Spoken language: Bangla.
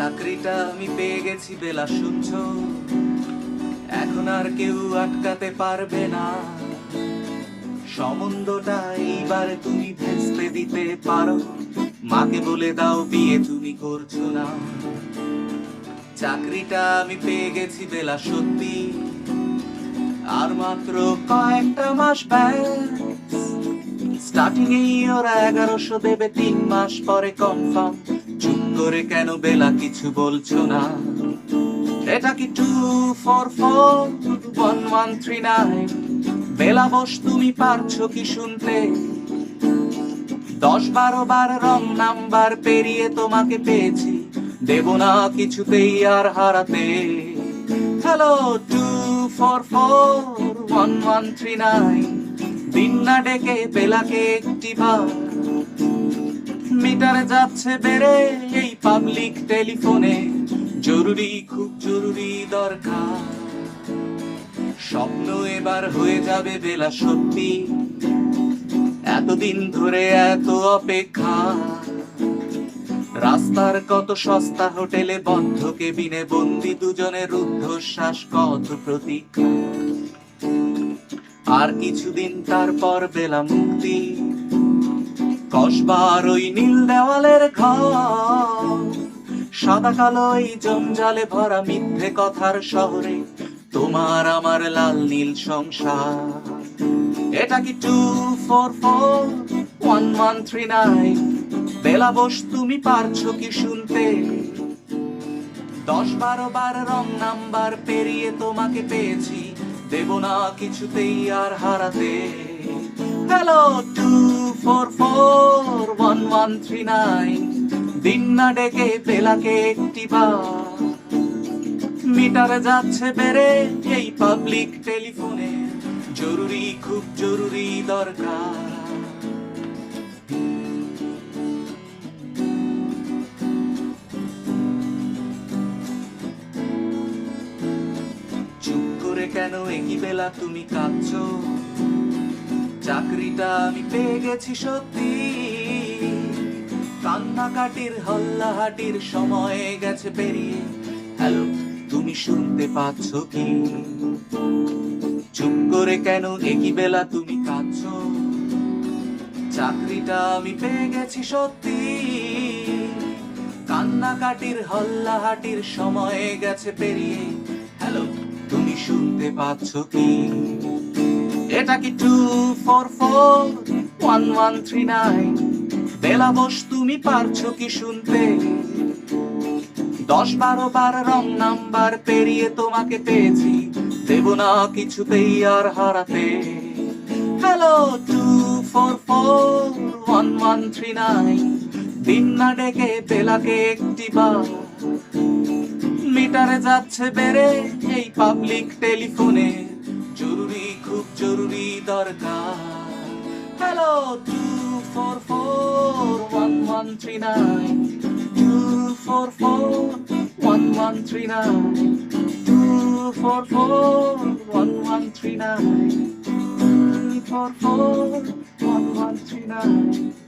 চাকরিটা আমি পেয়ে গেছি বেলা শুনছ, এখন আর কেউ আটকাতে পারবে না। সম্বন্ধটা এইবার তুমি ভেস্তে দিতে পারো, মাকে বলে দাও বিয়ে তুমি করছো না। চাকরিটা আমি পেয়ে গেছি বেলা সত্যি, আর মাত্র কয়েকটা মাস ব্যাস। স্টার্টিং এই ওরা 1100 দেবে, 3 মাস পরে কনফার্ম। চুপ করে কেন বেলা কিছু বলছো না? এটা কি 2441139? বেলা বস তুমি পারছো কি শুনতে? 10-12 বার রং নাম্বার পেরিয়ে তোমাকে পেয়েছি, দেব না কিছুতেই আর হারাতে। হ্যালো 2441139, দিন না ডেকে বেলাকে একটি বার। মিটারে যাচ্ছে বেড়ে এই পাবলিক টেলিফোনে, জরুরি খুব জরুরি দরকার। স্বপ্ন এবার হয়ে যাবে বেলা সত্যি, এতদিন ধরে এত অপেক্ষা। রাস্তার কত সস্তা হোটেলে বন্ধ কেবিনে বন্দি দুজনের রুদ্ধশ্বাস, কত প্রতীক্ষা। আর কিছুদিন তারপর বেলা মুক্তি, কসবার ওই নীল দেওয়ালের ঘর। সাদা কালো এই জঞ্জালে ভরা মিথ্যে কথার শহরে তোমার আমার লাল নীল সংসার। এটা কি 2441139? বেলা বস তুমি পারছো কি শুনতে? 10-12 বার রং নাম্বার পেরিয়ে তোমাকে পেয়েছি, দেব না কিছুতেই আর হারাতে। হ্যালো 2441139, দিন না ডেকে বেলাকে একটি বার। মিটারে যাচ্ছে বেড়ে এই পাবলিক টেলিফোনে, জরুরি খুব জরুরি দরকার। চুপ করে কেন একই বেলা তুমি কাঁদছো? চাকরিটা আমি পেয়ে গেছি সত্যি, কান্নাকাটির হল্লাহাটির সময় গেছে পেরিয়ে। হ্যালো তুমি শুনতে পাচ্ছ কি? চুপ করে কেন একই বেলা তুমি কাঁদছো? চাকরিটা আমি পেয়ে গেছি সত্যি, কান্নাকাটির হল্লাহাটির সময় গেছে পেরিয়ে। হ্যালো তুমি শুনতে পাচ্ছ কি? এটা কি 2441139? বেলা বস তুমি পারছো কি শুনতে? 10-12 বার রং নাম্বার পেরিয়ে তোমাকে পেয়েছি, দেব না কিছুতেই আর হারাতে। হ্যালো 2441139, দিন না ডেকে বেলাকে একটি বার। মিটারে যাচ্ছে বেড়ে এই পাবলিক টেলিফোনে, জরুরি খুব জরুরি দরকার। হ্যালো 2441139, 2441139, 2441139, 2441139.